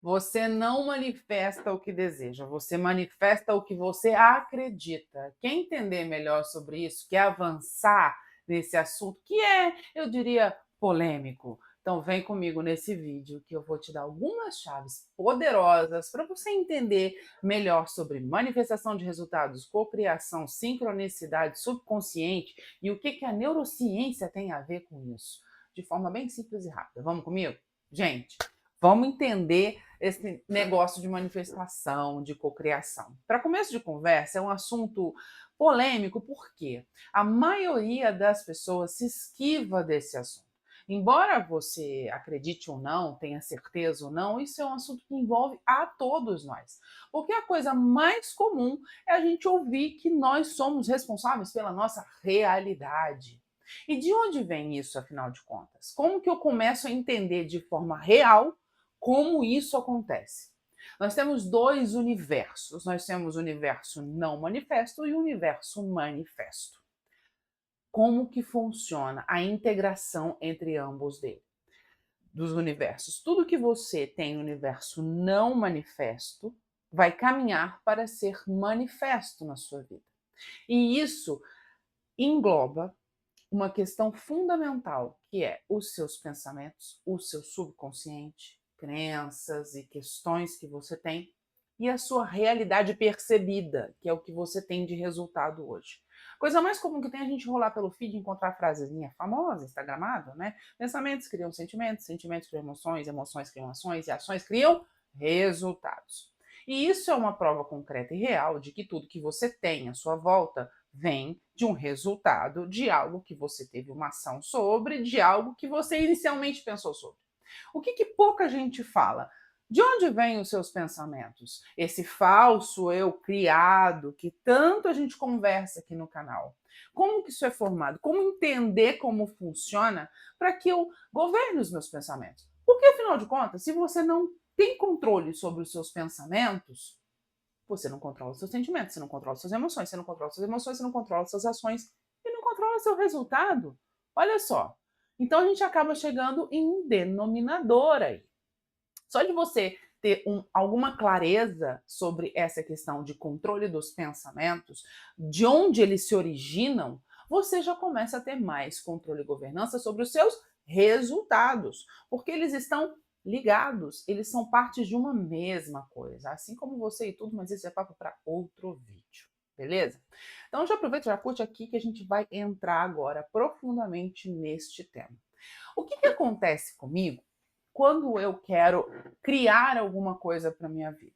Você não manifesta o que deseja, você manifesta o que você acredita. Quer entender melhor sobre isso? Quer avançar nesse assunto que é, eu diria, polêmico? Então vem comigo nesse vídeo que eu vou te dar algumas chaves poderosas para você entender melhor sobre manifestação de resultados, cocriação, sincronicidade, subconsciente e o que que a neurociência tem a ver com isso, de forma bem simples e rápida. Vamos comigo? Gente, vamos entender esse negócio de manifestação, de cocriação. Para começo de conversa, é um assunto polêmico, porque a maioria das pessoas se esquiva desse assunto. Embora você acredite ou não, tenha certeza ou não, isso é um assunto que envolve a todos nós. Porque a coisa mais comum é a gente ouvir que nós somos responsáveis pela nossa realidade. E de onde vem isso, afinal de contas? Como que eu começo a entender de forma real como isso acontece? Nós temos dois universos. Nós temos o universo não manifesto e o universo manifesto. Como que funciona a integração entre ambos dos universos? Tudo que você tem no universo não manifesto vai caminhar para ser manifesto na sua vida. E isso engloba uma questão fundamental, que é os seus pensamentos, o seu subconsciente, crenças e questões que você tem, e a sua realidade percebida, que é o que você tem de resultado hoje. Coisa mais comum que tem é a gente rolar pelo feed e encontrar frasezinha famosa, instagramável, né? Pensamentos criam sentimentos, sentimentos criam emoções, emoções criam ações e ações criam resultados. E isso é uma prova concreta e real de que tudo que você tem à sua volta vem de um resultado de algo que você teve uma ação sobre, de algo que você inicialmente pensou sobre. O que pouca gente fala? De onde vêm os seus pensamentos? Esse falso eu criado que tanto a gente conversa aqui no canal. Como que isso é formado? Como entender como funciona para que eu governe os meus pensamentos? Porque afinal de contas, se você não tem controle sobre os seus pensamentos, você não controla os seus sentimentos, você não controla suas emoções, você não controla suas emoções, você não controla suas ações e não controla seu resultado. Olha só. Então a gente acaba chegando em um denominador aí. Só de você ter alguma clareza sobre essa questão de controle dos pensamentos, de onde eles se originam, você já começa a ter mais controle e governança sobre os seus resultados, porque eles estão ligados, eles são partes de uma mesma coisa, assim como você e tudo, mas isso é papo para outro vídeo. Beleza? Então já aproveita, já curte aqui que a gente vai entrar agora profundamente neste tema. O que acontece comigo quando eu quero criar alguma coisa para minha vida?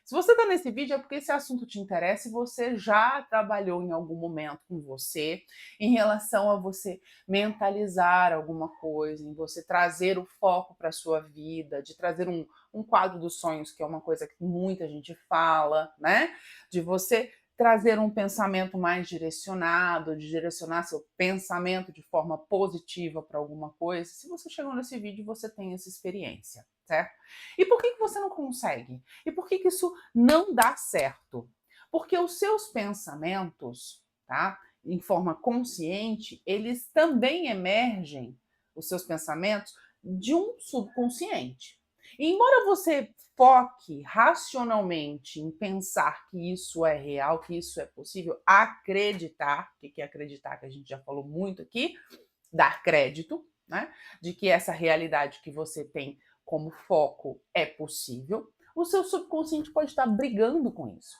Se você está nesse vídeo é porque esse assunto te interessa e você já trabalhou em algum momento com você em relação a você mentalizar alguma coisa, em você trazer o foco para a sua vida, de trazer um quadro dos sonhos, que é uma coisa que muita gente fala, né? De você trazer um pensamento mais direcionado, de direcionar seu pensamento de forma positiva para alguma coisa. Se você chegou nesse vídeo, você tem essa experiência, certo? E por que você não consegue? E por que isso não dá certo? Porque os seus pensamentos, tá? Em forma consciente, eles também emergem, os seus pensamentos, de um subconsciente. E embora você foque racionalmente em pensar que isso é real, que isso é possível, acreditar, o que é acreditar, que a gente já falou muito aqui, dar crédito, né, de que essa realidade que você tem como foco é possível, o seu subconsciente pode estar brigando com isso.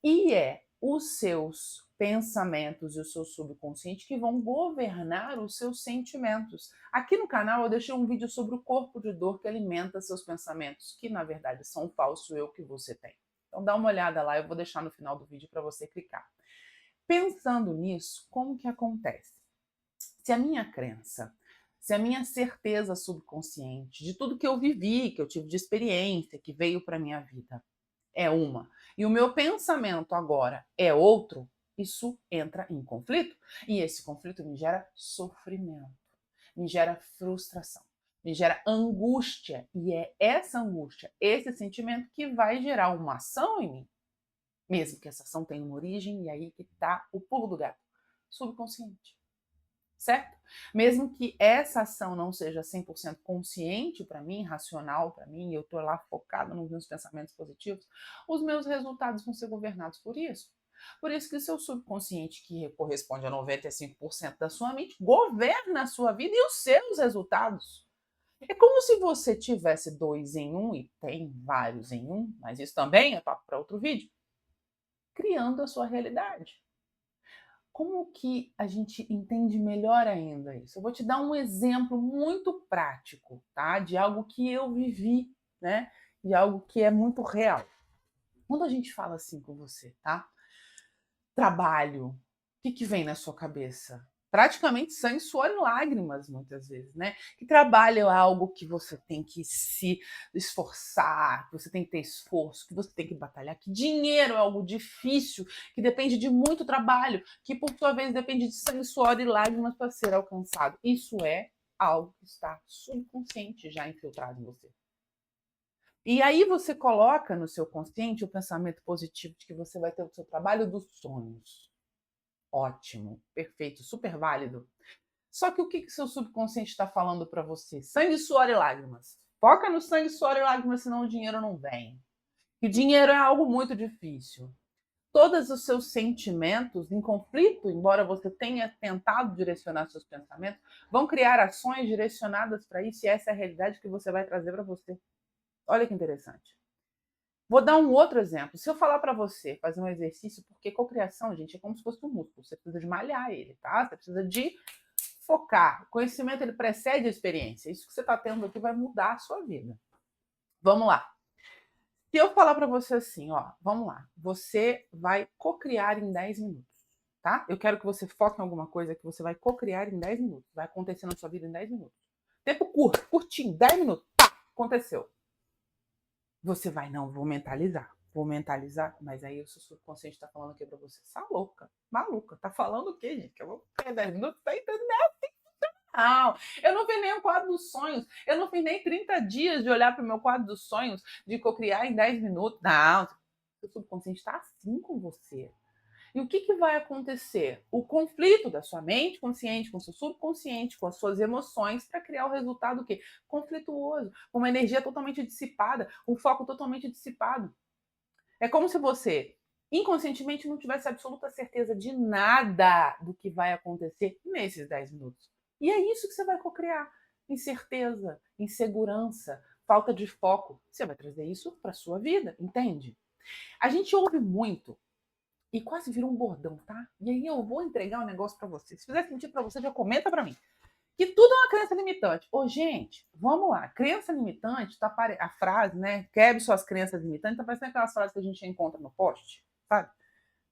E é os seus pensamentos e o seu subconsciente que vão governar os seus sentimentos. Aqui no canal eu deixei um vídeo sobre o corpo de dor que alimenta seus pensamentos, que na verdade são o falso eu que você tem. Então dá uma olhada lá, eu vou deixar no final do vídeo para você clicar. Pensando nisso, como que acontece? Se a minha crença, se a minha certeza subconsciente de tudo que eu vivi, que eu tive de experiência, que veio para minha vida, é uma, e o meu pensamento agora é outro, isso entra em conflito. E esse conflito me gera sofrimento, me gera frustração, me gera angústia. E é essa angústia, esse sentimento que vai gerar uma ação em mim, mesmo que essa ação tenha uma origem, e aí que está o pulo do gato, subconsciente. certo? Mesmo que essa ação não seja 100% consciente para mim, racional para mim, e eu estou lá focada nos meus pensamentos positivos, os meus resultados vão ser governados por isso. Por isso que o seu subconsciente, que corresponde a 95% da sua mente, governa a sua vida e os seus resultados. É como se você tivesse dois em um, e tem vários em um, mas isso também é papo para outro vídeo, criando a sua realidade. Como que a gente entende melhor ainda isso? Eu vou te dar um exemplo muito prático, tá? De algo que eu vivi, né? De algo que é muito real. Quando a gente fala assim com você, tá? Trabalho, o que vem na sua cabeça? Praticamente sangue, suor e lágrimas, muitas vezes, né? Que trabalho é algo que você tem que se esforçar, que você tem que ter esforço, que você tem que batalhar, que dinheiro é algo difícil, que depende de muito trabalho, que por sua vez depende de sangue, suor e lágrimas para ser alcançado. Isso é algo que está subconsciente já infiltrado em você. E aí você coloca no seu consciente o pensamento positivo de que você vai ter o seu trabalho dos sonhos. Ótimo, perfeito, super válido. Só que o que seu subconsciente está falando para você? Sangue, suor e lágrimas. Foca no sangue, suor e lágrimas, senão o dinheiro não vem. E dinheiro é algo muito difícil. Todos os seus sentimentos em conflito, embora você tenha tentado direcionar seus pensamentos, vão criar ações direcionadas para isso, e essa é a realidade que você vai trazer para você. Olha que interessante. Vou dar um outro exemplo. Se eu falar para você fazer um exercício, porque cocriação, gente, é como se fosse um músculo. Você precisa de malhar ele, tá? Você precisa de focar. O conhecimento, ele precede a experiência. Isso que você está tendo aqui vai mudar a sua vida. Vamos lá. Se eu falar para você assim, ó, vamos lá. Você vai cocriar em 10 minutos, tá? Eu quero que você foque em alguma coisa que você vai cocriar em 10 minutos. Vai acontecer na sua vida em 10 minutos. Tempo curto, curtinho, 10 minutos. Pá, aconteceu. Você vai, não, vou mentalizar, mas aí o seu subconsciente está falando o que para você? Você tá louca, maluca, tá falando o quê, gente? Que eu vou ter 10 minutos, tá entendendo? Não, eu não fiz nem o quadro dos sonhos, eu não fiz nem 30 dias de olhar para o meu quadro dos sonhos, de cocriar em 10 minutos. Não, o seu subconsciente está assim com você. E o que vai acontecer? O conflito da sua mente consciente com o seu subconsciente, com as suas emoções, para criar o resultado o quê? Conflituoso, uma energia totalmente dissipada, um foco totalmente dissipado. É como se você inconscientemente não tivesse absoluta certeza de nada do que vai acontecer nesses 10 minutos. E é isso que você vai cocriar. Incerteza, insegurança, falta de foco. Você vai trazer isso para sua vida, entende? A gente ouve muito e quase virou um bordão, tá? E aí eu vou entregar um negócio para você. Se fizer sentido para você, já comenta para mim. Que tudo é uma crença limitante. Ô, gente, vamos lá. Crença limitante, tá a frase, né? Quebre suas crenças limitantes, tá parecendo aquelas frases que a gente encontra no post, sabe?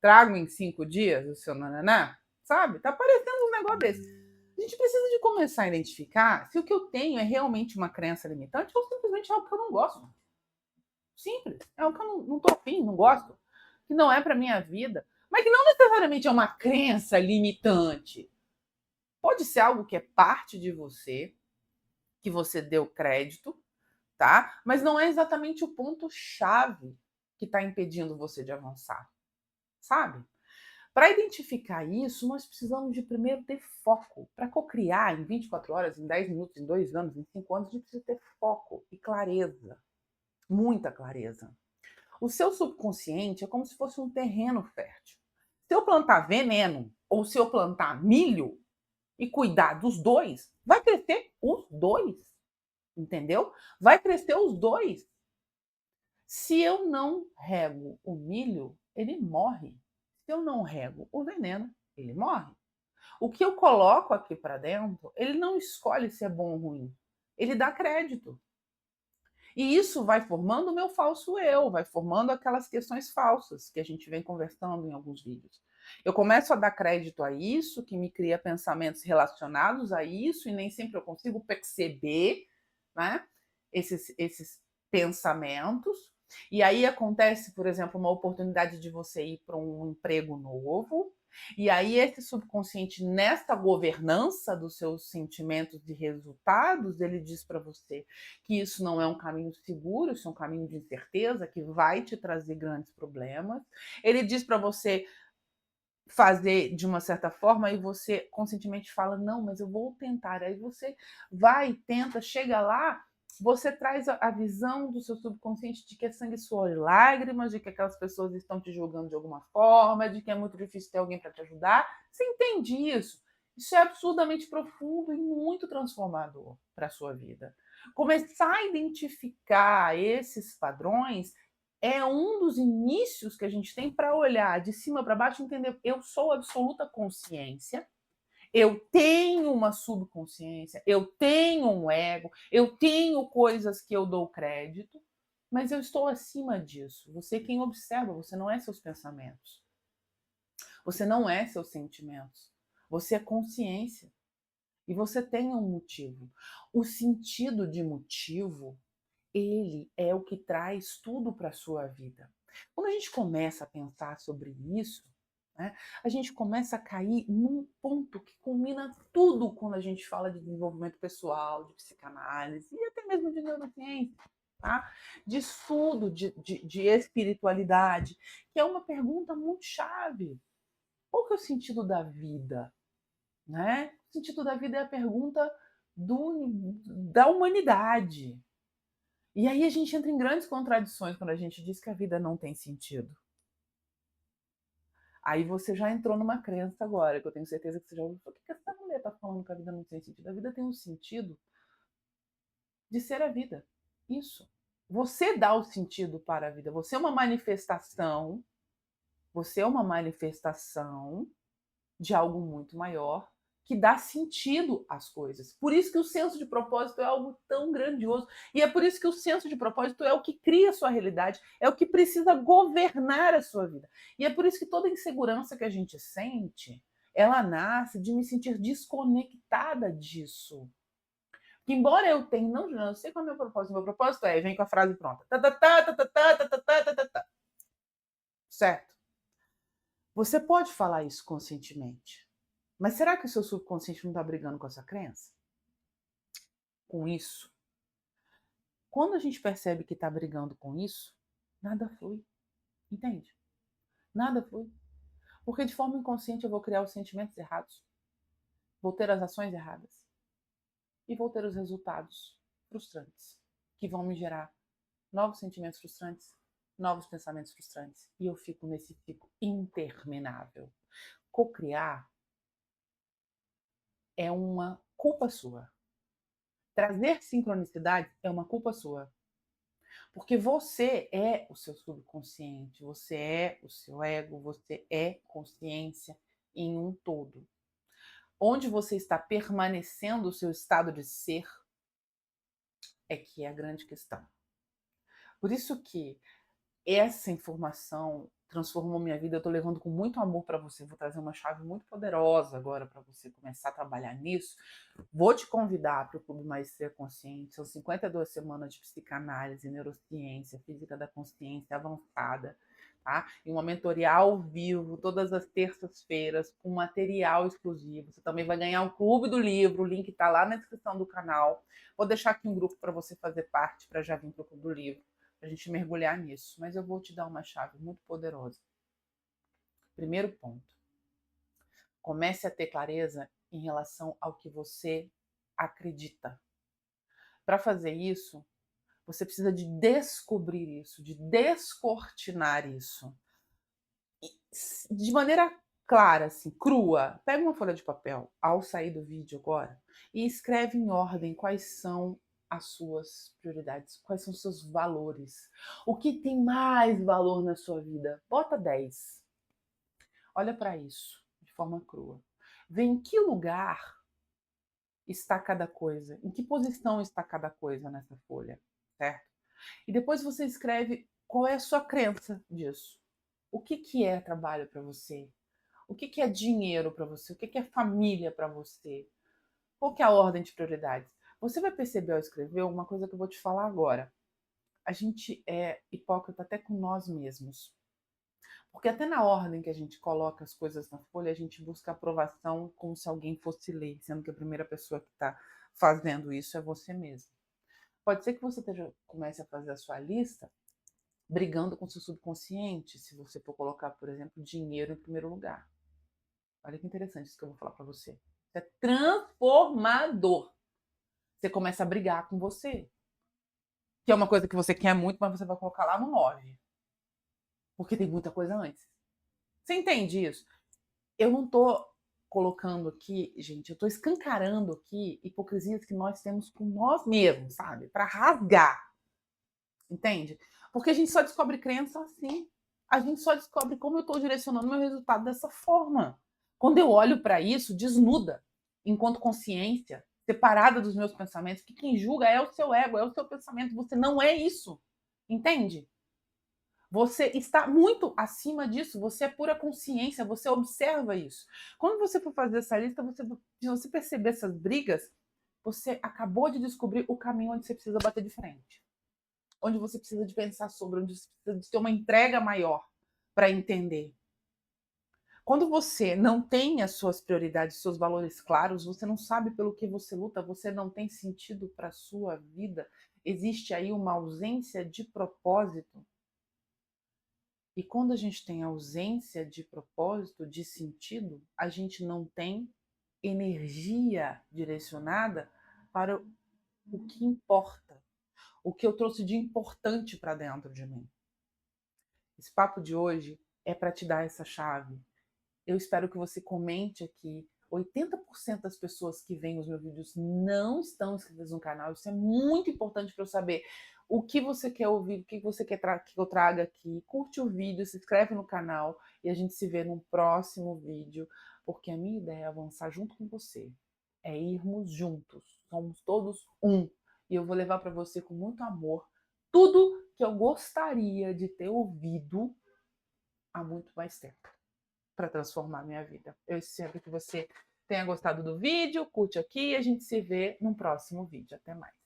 Trago em 5 dias o seu nananá, sabe? Tá parecendo um negócio desse. A gente precisa de começar a identificar se o que eu tenho é realmente uma crença limitante ou simplesmente algo que eu não gosto. Simples. É algo que eu não tô afim, não gosto. Que não é para minha vida. Mas que não necessariamente é uma crença limitante. Pode ser algo que é parte de você, que você deu crédito, tá? Mas não é exatamente o ponto-chave que está impedindo você de avançar, sabe? Para identificar isso, nós precisamos de primeiro ter foco. Para cocriar em 24 horas, em 10 minutos, em 2 anos, em 5 anos, a gente precisa ter foco e clareza. Muita clareza. O seu subconsciente é como se fosse um terreno fértil. Se eu plantar veneno ou se eu plantar milho e cuidar dos dois, vai crescer os dois. Entendeu? Vai crescer os dois. Se eu não rego o milho, ele morre. Se eu não rego o veneno, ele morre. O que eu coloco aqui para dentro, ele não escolhe se é bom ou ruim. Ele dá crédito. E isso vai formando o meu falso eu, vai formando aquelas questões falsas que a gente vem conversando em alguns vídeos. Eu começo a dar crédito a isso, que me cria pensamentos relacionados a isso, e nem sempre eu consigo perceber, né, esses pensamentos. E aí acontece, por exemplo, uma oportunidade de você ir para um emprego novo, e aí esse subconsciente, nesta governança dos seus sentimentos e resultados, ele diz para você que isso não é um caminho seguro, isso é um caminho de incerteza que vai te trazer grandes problemas. Ele diz para você fazer de uma certa forma e você conscientemente fala: "Não, mas eu vou tentar". Aí você vai, tenta, chega lá, você traz a visão do seu subconsciente de que é sangue, suor e lágrimas, de que aquelas pessoas estão te julgando de alguma forma, de que é muito difícil ter alguém para te ajudar. Você entende isso. Isso é absurdamente profundo e muito transformador para a sua vida. Começar a identificar esses padrões é um dos inícios que a gente tem para olhar de cima para baixo e entender: eu sou absoluta consciência, eu tenho uma subconsciência, eu tenho um ego, eu tenho coisas que eu dou crédito, mas eu estou acima disso. Você é quem observa, você não é seus pensamentos, você não é seus sentimentos, você é consciência e você tem um motivo. O sentido de motivo, ele é o que traz tudo para a sua vida. Quando a gente começa a pensar sobre isso, né, a gente começa a cair num ponto que combina tudo quando a gente fala de desenvolvimento pessoal, de psicanálise e até mesmo de neurociência, tá? De estudo, de espiritualidade, que é uma pergunta muito chave. Qual que é o sentido da vida? Né? O sentido da vida é a pergunta da humanidade. E aí a gente entra em grandes contradições quando a gente diz que a vida não tem sentido. Aí você já entrou numa crença agora, que eu tenho certeza que você já ouviu. Por que essa mulher está falando que a vida não tem sentido? A vida tem um sentido de ser a vida. Isso. Você dá o sentido para a vida. Você é uma manifestação de algo muito maior que dá sentido às coisas. Por isso que o senso de propósito é algo tão grandioso. E é por isso que o senso de propósito é o que cria a sua realidade, é o que precisa governar a sua vida. E é por isso que toda insegurança que a gente sente, ela nasce de me sentir desconectada disso. Que embora eu tenha, não sei qual é o meu propósito é, vem com a frase pronta. Tá, tá, tá, tá, tá, tá, tá, tá, tá, tá, tá. Certo? Você pode falar isso conscientemente. Mas será que o seu subconsciente não está brigando com essa crença? Com isso? Quando a gente percebe que está brigando com isso, nada flui. Entende? Nada flui. Porque de forma inconsciente eu vou criar os sentimentos errados, vou ter as ações erradas e vou ter os resultados frustrantes, que vão me gerar novos sentimentos frustrantes, novos pensamentos frustrantes. E eu fico nesse ciclo interminável. Cocriar é uma culpa sua. Trazer sincronicidade é uma culpa sua. Porque você é o seu subconsciente, você é o seu ego, você é consciência em um todo. Onde você está permanecendo o seu estado de ser é que é a grande questão. Por isso que essa informação transformou minha vida. Eu estou levando com muito amor para você. Vou trazer uma chave muito poderosa agora para você começar a trabalhar nisso. Vou te convidar para o Clube Maestria Consciente. São 52 semanas de psicanálise, neurociência, física da consciência avançada. Tá? E uma mentoria ao vivo, todas as terças-feiras, com material exclusivo. Você também vai ganhar o Clube do Livro, o link está lá na descrição do canal. Vou deixar aqui um grupo para você fazer parte, para já vir para o Clube do Livro, para a gente mergulhar nisso. Mas eu vou te dar uma chave muito poderosa. Primeiro ponto: comece a ter clareza em relação ao que você acredita. Para fazer isso, você precisa de descobrir isso, de descortinar isso. De maneira clara, assim, crua. Pega uma folha de papel ao sair do vídeo agora e escreve em ordem quais são as suas prioridades, quais são os seus valores. O que tem mais valor na sua vida? Bota 10. Olha para isso de forma crua. Vê em que lugar está cada coisa, em que posição está cada coisa nessa folha, certo? E depois você escreve qual é a sua crença disso. O que é trabalho para você? O que é dinheiro para você? O que é família para você? Qual que é a ordem de prioridades? Você vai perceber ao escrever uma coisa que eu vou te falar agora. A gente é hipócrita até com nós mesmos. Porque até na ordem que a gente coloca as coisas na folha, a gente busca aprovação como se alguém fosse ler, sendo que a primeira pessoa que está fazendo isso é você mesmo. Pode ser que você comece a fazer a sua lista brigando com o seu subconsciente, se você for colocar, por exemplo, dinheiro em primeiro lugar. Olha que interessante isso que eu vou falar para você. Isso é transformador. Você começa a brigar com você, que é uma coisa que você quer muito, mas você vai colocar lá no 9, porque tem muita coisa antes. Você entende isso? Eu não tô colocando aqui, gente, eu tô escancarando aqui hipocrisias que nós temos com nós mesmos, sabe? Para rasgar, entende? Porque a gente só descobre crença assim. A gente só descobre como eu estou direcionando meu resultado dessa forma. Quando eu olho para isso, desnuda, enquanto consciência, separada dos meus pensamentos, que quem julga é o seu ego, é o seu pensamento, você não é isso. Entende? Você está muito acima disso, você é pura consciência, você observa isso. Quando você for fazer essa lista, se você perceber essas brigas, você acabou de descobrir o caminho onde você precisa bater de frente. Onde você precisa de pensar sobre, onde você precisa de ter uma entrega maior para entender. Quando você não tem as suas prioridades, seus valores claros, você não sabe pelo que você luta, você não tem sentido para a sua vida, existe aí uma ausência de propósito. E quando a gente tem ausência de propósito, de sentido, a gente não tem energia direcionada para o que importa, o que eu trouxe de importante para dentro de mim. Esse papo de hoje é para te dar essa chave. Eu espero que você comente aqui. 80% das pessoas que veem os meus vídeos não estão inscritas no canal. Isso é muito importante para eu saber o que você quer ouvir, o que você quer que eu traga aqui. Curte o vídeo, se inscreve no canal e a gente se vê no próximo vídeo, porque a minha ideia é avançar junto com você. É irmos juntos. Somos todos um. E eu vou levar para você com muito amor tudo que eu gostaria de ter ouvido há muito mais tempo para transformar a minha vida. Eu espero que você tenha gostado do vídeo, curte aqui e a gente se vê no próximo vídeo. Até mais.